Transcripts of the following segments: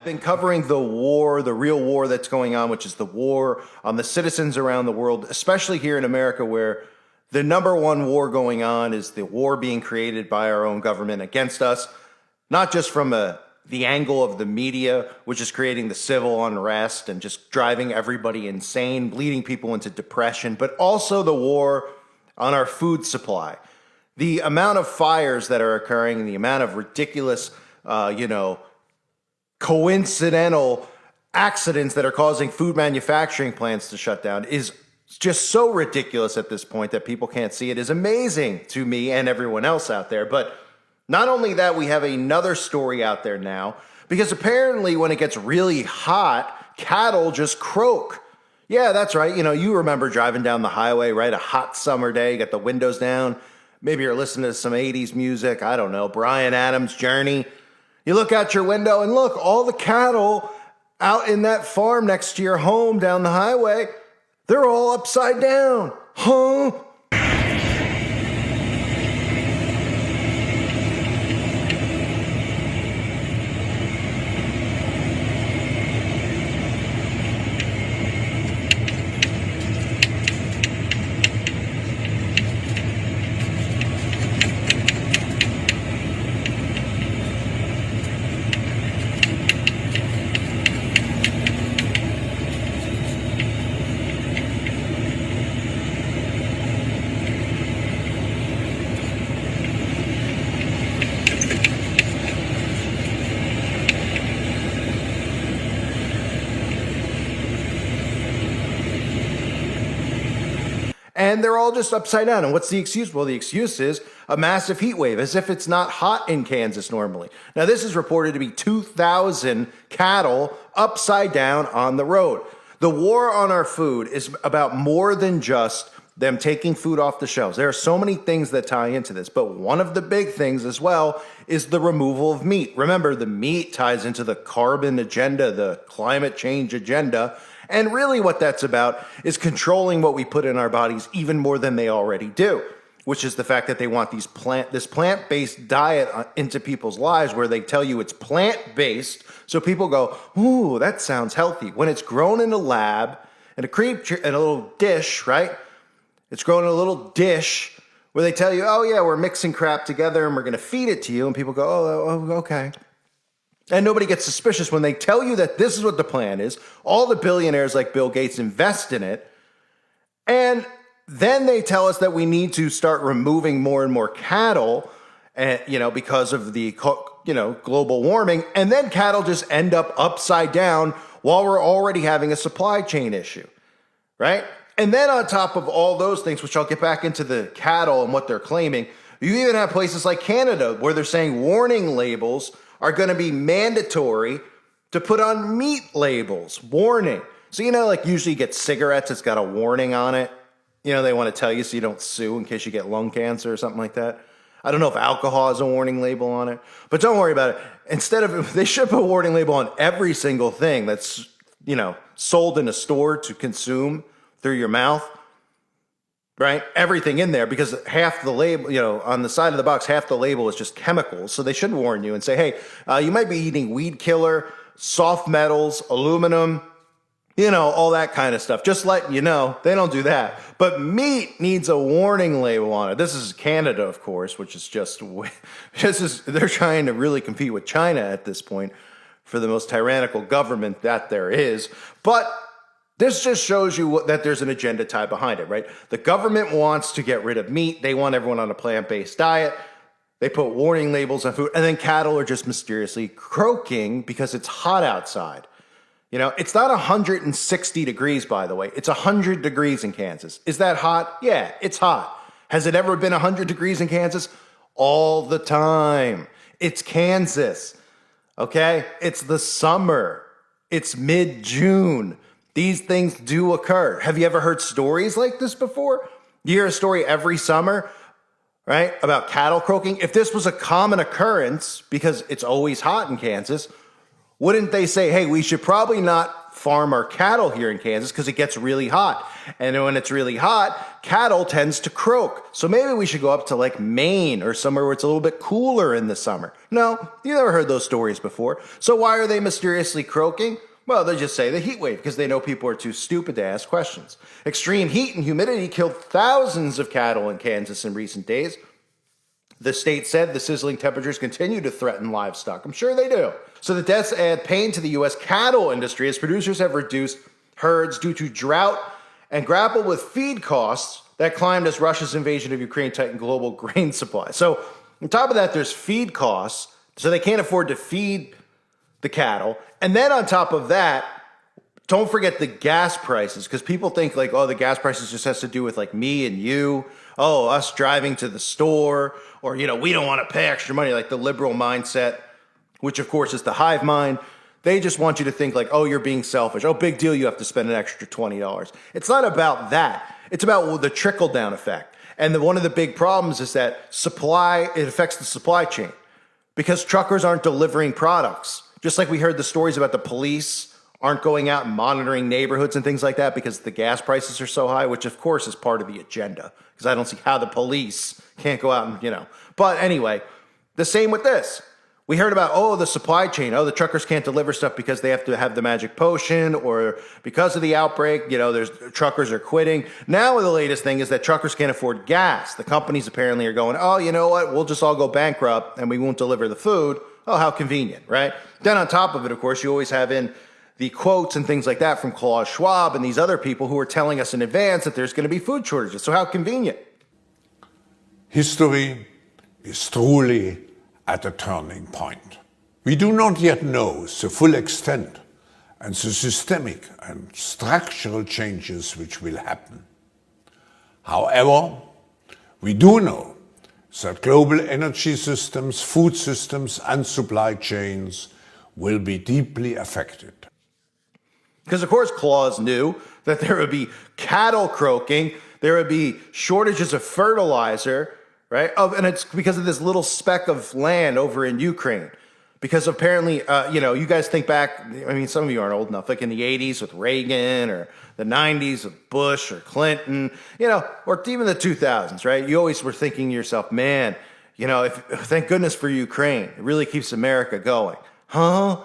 Been covering the war, the real war that's going on, which is the war on the citizens around the world, especially here in America, where the number one war going on is the war being created by our own government against us, not just from the angle of the media, which is creating the civil unrest and just driving everybody insane, leading people into depression, but also the war on our food supply. The amount of fires that are occurring, the amount of ridiculous, coincidental accidents that are causing food manufacturing plants to shut down is just so ridiculous at this point that people can't see it is amazing to me and everyone else out there. But not only that, we have another story out there now, because apparently when it gets really hot, cattle just croak. Yeah, that's right. You remember driving down the highway, right? A hot summer day, you got the windows down. Maybe you're listening to some 80s music. I don't know, Bryan Adams' Journey. You look out your window and look, all the cattle out in that farm next to your home down the highway, they're all upside down. Huh? And they're all just upside down. And what's the excuse? Well, the excuse is a massive heat wave, as if it's not hot in Kansas normally. Now, this is reported to be 2,000 cattle upside down on the road. The war on our food is about more than just them taking food off the shelves. There are so many things that tie into this, but one of the big things as well is the removal of meat. Remember, the meat ties into the carbon agenda, the climate change agenda. And really what that's about is controlling what we put in our bodies even more than they already do, which is the fact that they want this plant-based diet into people's lives where they tell you it's plant-based. So people go, ooh, that sounds healthy. When it's grown in a lab, in a little dish, right? It's grown in a little dish where they tell you, oh yeah, we're mixing crap together and we're going to feed it to you. And people go, oh, okay. And nobody gets suspicious when they tell you that this is what the plan is. All the billionaires like Bill Gates invest in it. And then they tell us that we need to start removing more and more cattle, because of the, global warming. And then cattle just end up upside down while we're already having a supply chain issue, right? And then on top of all those things, which I'll get back into the cattle and what they're claiming, you even have places like Canada where they're saying warning labels are going to be mandatory to put on meat labels. Warning. So, usually you get cigarettes, it's got a warning on it. They want to tell you so you don't sue in case you get lung cancer or something like that. I don't know if alcohol has a warning label on it, but don't worry about it. They should put a warning label on every single thing that's, sold in a store to consume through your mouth. Right? Everything in there, because half the label, on the side of the box, half the label is just chemicals. So they should warn you and say, hey, you might be eating weed killer, soft metals, aluminum, all that kind of stuff. Just letting you know, they don't do that. But meat needs a warning label on it. This is Canada, of course, which is they're trying to really compete with China at this point for the most tyrannical government that there is. But this just shows you that there's an agenda tied behind it, right? The government wants to get rid of meat. They want everyone on a plant-based diet. They put warning labels on food, and then cattle are just mysteriously croaking because it's hot outside. It's not 160 degrees, by the way. It's 100 degrees in Kansas. Is that hot? Yeah, it's hot. Has it ever been 100 degrees in Kansas? All the time. It's Kansas, okay? It's the summer. It's mid-June. These things do occur. Have you ever heard stories like this before? You hear a story every summer, right, about cattle croaking. If this was a common occurrence, because it's always hot in Kansas, wouldn't they say, hey, we should probably not farm our cattle here in Kansas because it gets really hot. And when it's really hot, cattle tends to croak. So maybe we should go up to like Maine or somewhere where it's a little bit cooler in the summer. No, you never heard those stories before. So why are they mysteriously croaking? Well, they just say the heat wave because they know people are too stupid to ask questions. Extreme heat and humidity killed thousands of cattle in Kansas in recent days. The state said the sizzling temperatures continue to threaten livestock. I'm sure they do. So the deaths add pain to the U.S. cattle industry as producers have reduced herds due to drought and grapple with feed costs that climbed as Russia's invasion of Ukraine tightened global grain supply. So on top of that, there's feed costs, so they can't afford to feed the cattle. And then on top of that, don't forget the gas prices, because people think like, oh, the gas prices just has to do with like me and you. Oh, us driving to the store, or, you know, we don't want to pay extra money, like the liberal mindset, which of course is the hive mind. They just want you to think like, oh, you're being selfish. Oh, big deal, you have to spend an extra $20. It's not about that. It's about the trickle-down effect. And one of the big problems is that it affects the supply chain because truckers aren't delivering products. Just like we heard the stories about the police aren't going out and monitoring neighborhoods and things like that because the gas prices are so high, which of course is part of the agenda, because I don't see how the police can't go out and, you know. But anyway, the same with this. We heard about, oh, the supply chain. Oh, the truckers can't deliver stuff because they have to have the magic potion, or because of the outbreak, you know, truckers are quitting. Now the latest thing is that truckers can't afford gas. The companies apparently are going, oh, you know what? We'll just all go bankrupt and we won't deliver the food. Oh, how convenient, right? Then on top of it, of course, you always have in the quotes and things like that from Klaus Schwab and these other people who are telling us in advance that there's going to be food shortages. So how convenient. History is truly at a turning point. We do not yet know the full extent and the systemic and structural changes which will happen. However, we do know that global energy systems, food systems, and supply chains will be deeply affected. Because, of course, Klaus knew that there would be cattle croaking, there would be shortages of fertilizer, right? And it's because of this little speck of land over in Ukraine. Because apparently, you know, you guys think back, I mean, some of you aren't old enough, like in the 80s with Reagan, or the 90s with Bush or Clinton, you know, or even the 2000s, right? You always were thinking to yourself, man, you know, thank goodness for Ukraine. It really keeps America going. Huh?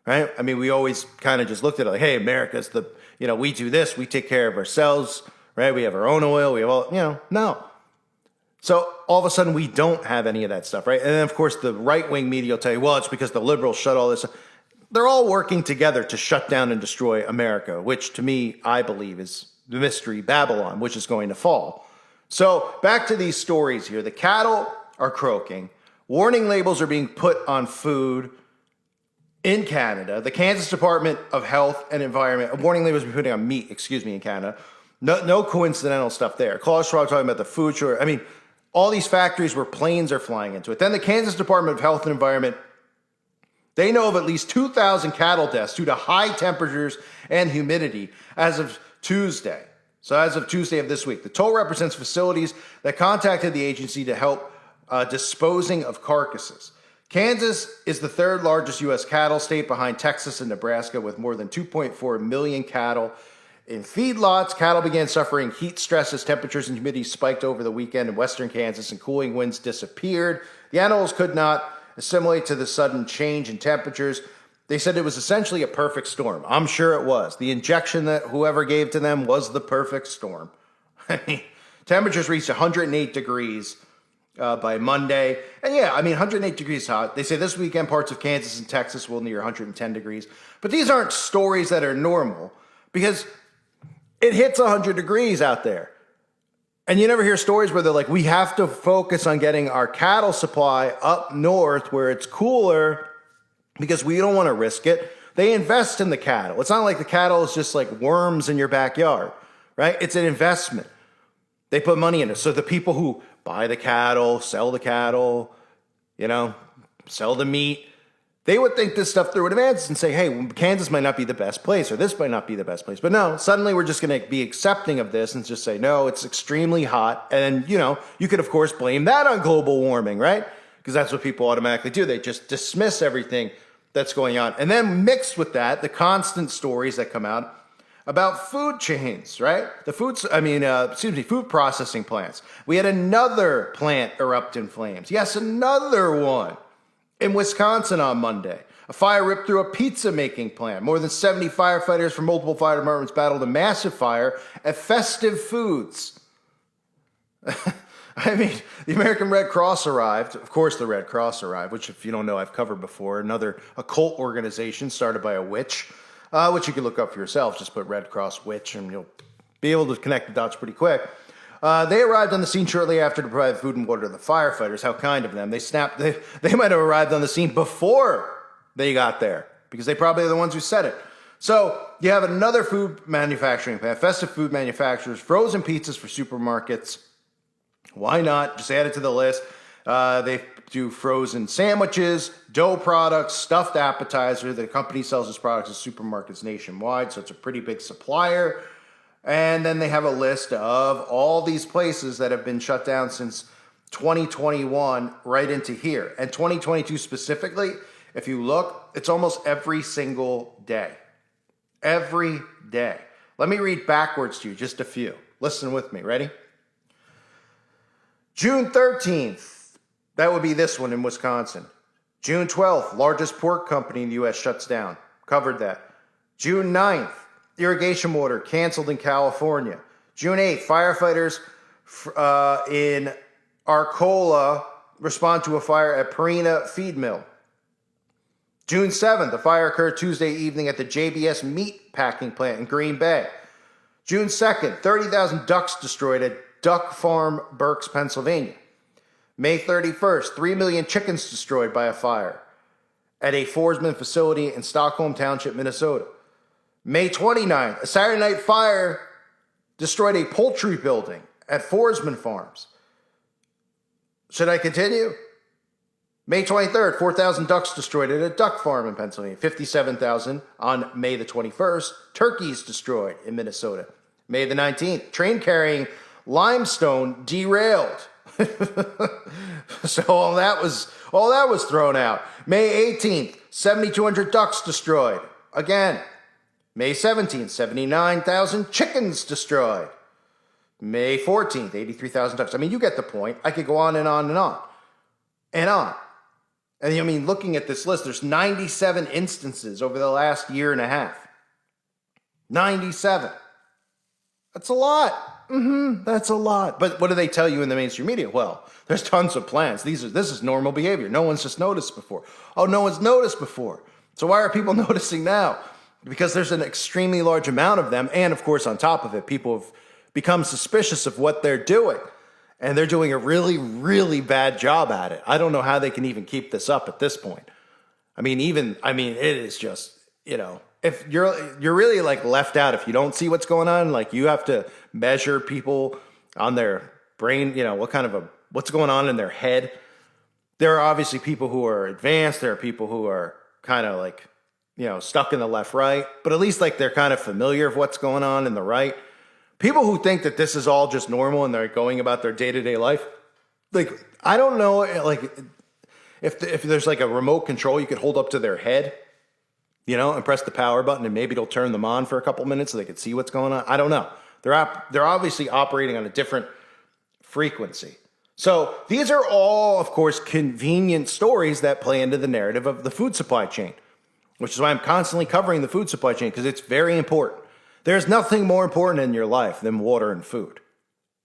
Right? I mean, we always kind of just looked at it like, hey, America's you know, we do this, we take care of ourselves, right? We have our own oil, we have all, you know, no. So all of a sudden we don't have any of that stuff, right? And then of course the right-wing media will tell you, well, it's because the liberals shut all this up. They're all working together to shut down and destroy America, which to me, I believe is the mystery Babylon, which is going to fall. So back to these stories here. The cattle are croaking. Warning labels are being put on food in Canada. The Kansas Department of Health and Environment, warning labels are being put on meat, in Canada. No coincidental stuff there. Klaus Schwab talking about the food shortage. I mean, all these factories where planes are flying into it. Then the Kansas Department of Health and Environment, they know of at least 2,000 cattle deaths due to high temperatures and humidity as of Tuesday. So as of Tuesday of this week, the total represents facilities that contacted the agency to help disposing of carcasses. Kansas is the third largest U.S. cattle state behind Texas and Nebraska, with more than 2.4 million cattle in feedlots. Cattle began suffering heat stress as temperatures and humidity spiked over the weekend in western Kansas and cooling winds disappeared. The animals could not assimilate to the sudden change in temperatures. They said it was essentially a perfect storm. I'm sure it was. The injection that whoever gave to them was the perfect storm. I mean, temperatures reached 108 degrees by Monday. And yeah, I mean, 108 degrees hot. They say this weekend parts of Kansas and Texas will near 110 degrees. But these aren't stories that are normal, because it hits 100 degrees out there. And you never hear stories where they're like, we have to focus on getting our cattle supply up north where it's cooler because we don't want to risk it. They invest in the cattle. It's not like the cattle is just like worms in your backyard, right? It's an investment. They put money in it. So the people who buy the cattle, sell the cattle, you know, sell the meat, they would think this stuff through in advance and say, hey, Kansas might not be the best place, or this might not be the best place. But no, suddenly we're just going to be accepting of this and just say, no, it's extremely hot. And, you know, you could, of course, blame that on global warming, right? Because that's what people automatically do. They just dismiss everything that's going on. And then mixed with that, the constant stories that come out about food chains, right? Food processing plants. We had another plant erupt in flames. Yes, another one in Wisconsin on Monday. A fire ripped through a pizza making plant. More than 70 firefighters from multiple fire departments battled a massive fire at Festive Foods. I mean, the American Red Cross arrived. Of course, the Red Cross arrived, which, if you don't know, I've covered before. Another occult organization started by a witch, which you can look up for yourself. Just put Red Cross witch, and you'll be able to connect the dots pretty quick. They arrived on the scene shortly after to provide food and water to the firefighters. How kind of them. They might have arrived on the scene before they got there, because they probably are the ones who said it. So you have another food manufacturing plant, Festive Food Manufacturers, frozen pizzas for supermarkets. Why not? Just add it to the list. They do frozen sandwiches, dough products, stuffed appetizer. The company sells its products to supermarkets nationwide, so it's a pretty big supplier. And then they have a list of all these places that have been shut down since 2021 right into here. And 2022 specifically, if you look, it's almost every single day. Every day. Let me read backwards to you, just a few. Listen with me. Ready? June 13th, that would be this one in Wisconsin. June 12th, largest pork company in the U.S. shuts down. Covered that. June 9th, irrigation water canceled in California. June 8th, firefighters in Arcola respond to a fire at Purina feed mill. June 7th, the fire occurred Tuesday evening at the JBS meat packing plant in Green Bay. June 2nd, 30,000 ducks destroyed at Duck Farm, Berks, Pennsylvania. May 31st, 3 million chickens destroyed by a fire at a Forsman facility in Stockholm Township, Minnesota. May 29th, a Saturday night fire destroyed a poultry building at Forsman Farms. Should I continue? May 23rd, 4,000 ducks destroyed at a duck farm in Pennsylvania. 57,000 on May the 21st. Turkeys destroyed in Minnesota. May the 19th, train carrying limestone derailed. So all that was thrown out. May 18th, 7,200 ducks destroyed. Again. May 17th, 79,000 chickens destroyed. May 14th, 83,000 ducks. I mean, you get the point. I could go on and on and on. And on. And I mean, looking at this list, there's 97 instances over the last year and a half. 97. That's a lot. That's a lot. But what do they tell you in the mainstream media? Well, there's tons of plans. This is normal behavior. No one's just noticed before. Oh, no one's noticed before. So why are people noticing now? Because there's an extremely large amount of them. And of course, on top of it, people have become suspicious of what they're doing. And they're doing a really, really bad job at it. I don't know how they can even keep this up at this point. It is just, if you're really like left out, if you don't see what's going on, like you have to measure people on their brain, what's going on in their head. There are obviously people who are advanced. There are people who are kind of like, stuck in the left, right, but at least like they're kind of familiar of what's going on in the right. People who think that this is all just normal and they're going about their day-to-day life, like, I don't know, like, if there's like a remote control you could hold up to their head, and press the power button and maybe it'll turn them on for a couple minutes so they could see what's going on. I don't know. They're obviously operating on a different frequency. So these are all, of course, convenient stories that play into the narrative of the food supply chain, which is why I'm constantly covering the food supply chain, because it's very important. There's nothing more important in your life than water and food,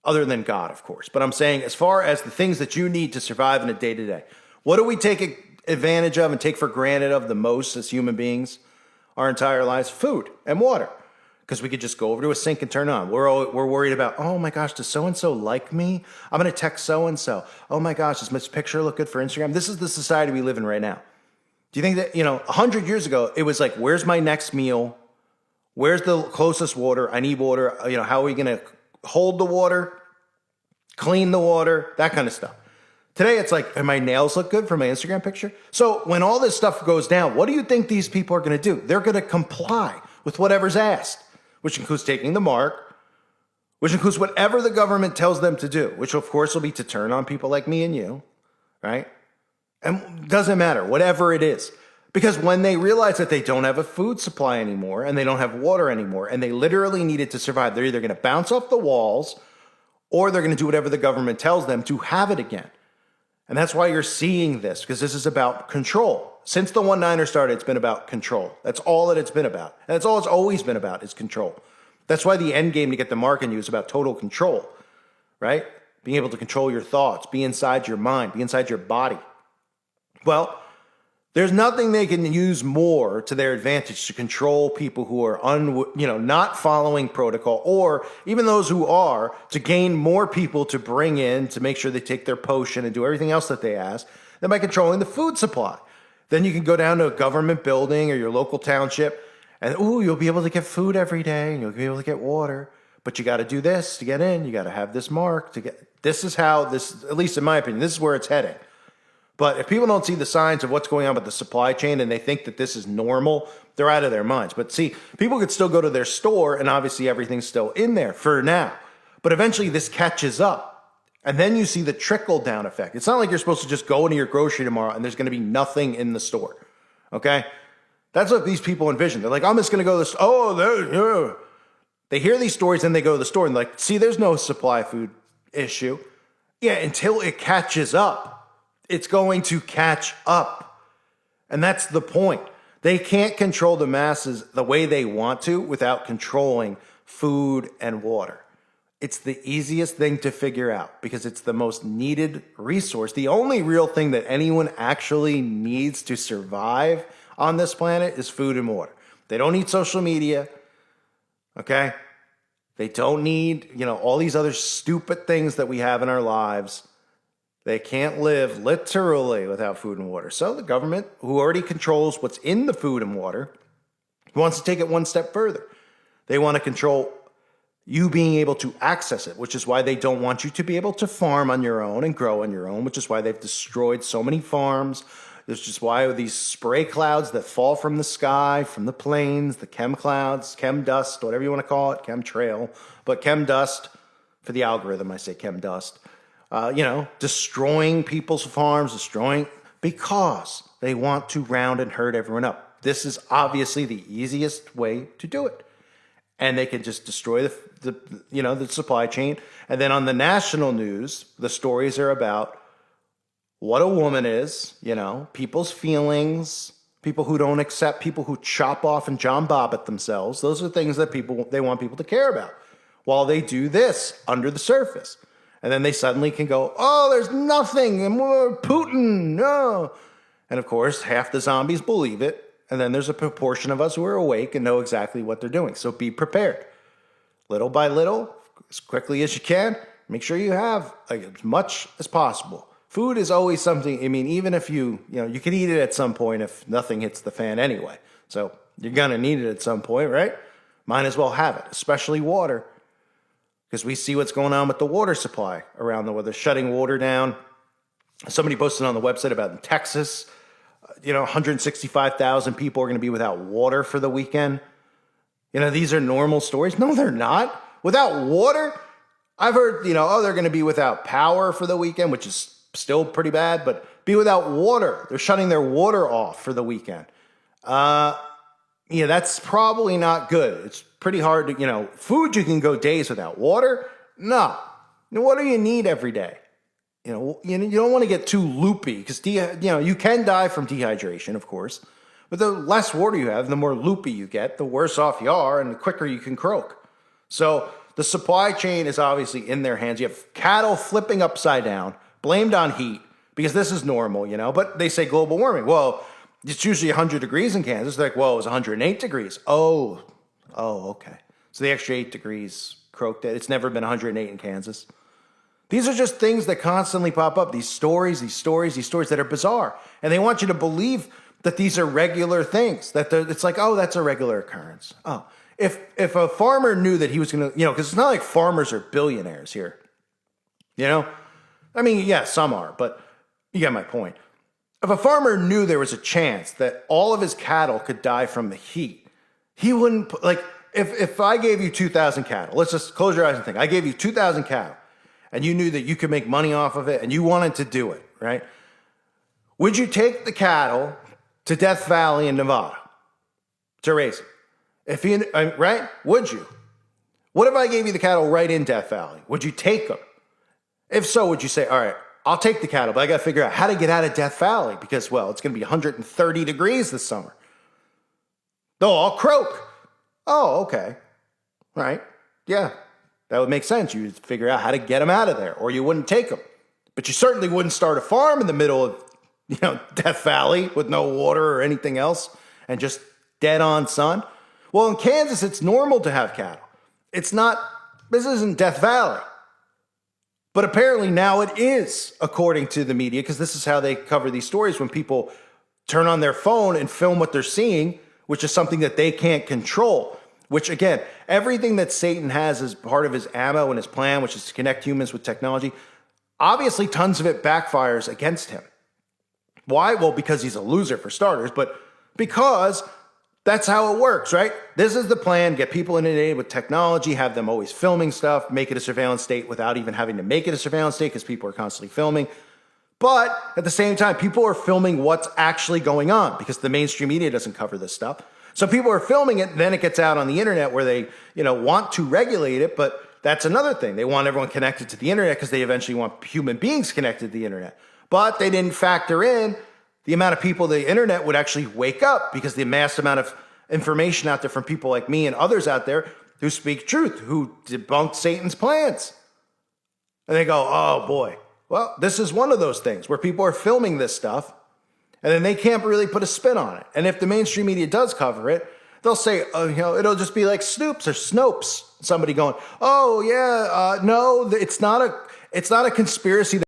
other than God, of course. But I'm saying as far as the things that you need to survive in a day-to-day, what do we take advantage of and take for granted of the most as human beings our entire lives? Food and water. Because we could just go over to a sink and turn it on. We're worried about, oh my gosh, does so-and-so like me? I'm going to text so-and-so. Oh my gosh, does this picture look good for Instagram? This is the society we live in right now. Do you think that, 100 years ago, it was like, where's my next meal? Where's the closest water? I need water. How are we going to hold the water, clean the water, that kind of stuff. Today, it's like, my nails look good for my Instagram picture? So when all this stuff goes down, what do you think these people are going to do? They're going to comply with whatever's asked, which includes taking the mark, which includes whatever the government tells them to do, which of course will be to turn on people like me and you, right? And it doesn't matter, whatever it is. Because when they realize that they don't have a food supply anymore and they don't have water anymore and they literally need it to survive, they're either going to bounce off the walls or they're going to do whatever the government tells them to have it again. And that's why you're seeing this, because this is about control. Since the one-niner started, it's been about control. That's all that it's been about. And that's all it's always been about, is control. That's why the end game to get the mark in you is about total control, right? Being able to control your thoughts, be inside your mind, be inside your body. Well, there's nothing they can use more to their advantage to control people who are not following protocol, or even those who are, to gain more people to bring in to make sure they take their potion and do everything else that they ask, than by controlling the food supply. Then you can go down to a government building or your local township and you'll be able to get food every day and you'll be able to get water, but you got to do this to get in. You got to have this mark to get. This is how this, at least in my opinion, this is where it's heading. But if people don't see the signs of what's going on with the supply chain and they think that this is normal, they're out of their minds. But see, people could still go to their store and obviously everything's still in there for now. But eventually this catches up. And then you see the trickle down effect. It's not like you're supposed to just go into your grocery tomorrow and there's going to be nothing in the store. Okay? That's what these people envision. They're like, I'm just going to go to the store. Oh, they hear these stories and they go to the store and like, see, there's no supply food issue. Yeah, until it catches up. It's going to catch up. And that's the point. They can't control the masses the way they want to without controlling food and water. It's the easiest thing to figure out because it's the most needed resource. The only real thing that anyone actually needs to survive on this planet is food and water. They don't need social media, okay? They don't need, all these other stupid things that we have in our lives. They can't live literally without food and water. So the government, who already controls what's in the food and water, wants to take it one step further. They want to control you being able to access it, which is why they don't want you to be able to farm on your own and grow on your own, which is why they've destroyed so many farms. This is just why these spray clouds that fall from the sky, from the plains, the chem clouds, chem dust, whatever you want to call it, chemtrail, but chem dust, for the algorithm, I say chem dust. Destroying people's farms, because they want to round and herd everyone up. This is obviously the easiest way to do it. And they can just destroy the supply chain. And then on the national news, the stories are about what a woman is, people's feelings, people who don't accept, people who chop off and John Bob at themselves. Those are things that they want people to care about while they do this under the surface. And then they suddenly can go, oh, there's nothing, and more Putin, no. And of course, half the zombies believe it. And then there's a proportion of us who are awake and know exactly what they're doing. So be prepared. Little by little, as quickly as you can, make sure you have as much as possible. Food is always something, even if you can eat it at some point if nothing hits the fan anyway. So you're going to need it at some point, right? Might as well have it, especially water. Because we see what's going on with the water supply around the world. They're shutting water down. Somebody posted on the website about in Texas, 165,000 people are going to be without water for the weekend. These are normal stories. No, they're not. Without water, I've heard, they're going to be without power for the weekend, which is still pretty bad, but be without water. They're shutting their water off for the weekend. That's probably not good. It's pretty hard to, food you can go days without. Water, no. What do you need every day? You don't want to get too loopy because, you can die from dehydration, of course. But the less water you have, the more loopy you get, the worse off you are, and the quicker you can croak. So the supply chain is obviously in their hands. You have cattle flipping upside down, blamed on heat, because this is normal, But they say global warming. Well, it's usually 100 degrees in Kansas. They're like, well, it was 108 degrees. Oh, okay. So the extra 8 degrees croaked it. It's never been 108 in Kansas. These are just things that constantly pop up. These stories that are bizarre. And they want you to believe that these are regular things. That it's like, oh, that's a regular occurrence. Oh, if a farmer knew that he was going to, because it's not like farmers are billionaires here. Yeah, some are, but you get my point. If a farmer knew there was a chance that all of his cattle could die from the heat, he wouldn't, if I gave you 2,000 cattle, let's just close your eyes and think. I gave you 2,000 cattle, and you knew that you could make money off of it, and you wanted to do it, right? Would you take the cattle to Death Valley in Nevada to raise them? If you, right? Would you? What if I gave you the cattle right in Death Valley? Would you take them? If so, would you say, all right, I'll take the cattle, but I got to figure out how to get out of Death Valley because, well, it's going to be 130 degrees this summer. They'll all croak. Oh, okay. Right. Yeah, that would make sense. You'd figure out how to get them out of there, or you wouldn't take them. But you certainly wouldn't start a farm in the middle of, Death Valley with no water or anything else and just dead on sun. Well, in Kansas, it's normal to have cattle. This isn't Death Valley. But apparently now it is, according to the media, because this is how they cover these stories when people turn on their phone and film what they're seeing, which is something that they can't control. Which, again, everything that Satan has as part of his ammo and his plan, which is to connect humans with technology, obviously tons of it backfires against him. Why? Well, because he's a loser for starters, but because that's how it works, right? This is the plan, get people inundated with technology, have them always filming stuff, make it a surveillance state without even having to make it a surveillance state because people are constantly filming. But at the same time, people are filming what's actually going on because the mainstream media doesn't cover this stuff. So people are filming it, then it gets out on the internet where they, want to regulate it, but that's another thing. They want everyone connected to the internet because they eventually want human beings connected to the internet. But they didn't factor in the amount of people the internet would actually wake up because the mass amount of information out there from people like me and others out there who speak truth, who debunk Satan's plans. And they go, oh boy. Well, this is one of those things where people are filming this stuff and then they can't really put a spin on it. And if the mainstream media does cover it, they'll say, it'll just be like Snoops or Snopes. Somebody going, oh yeah, no, it's not a conspiracy.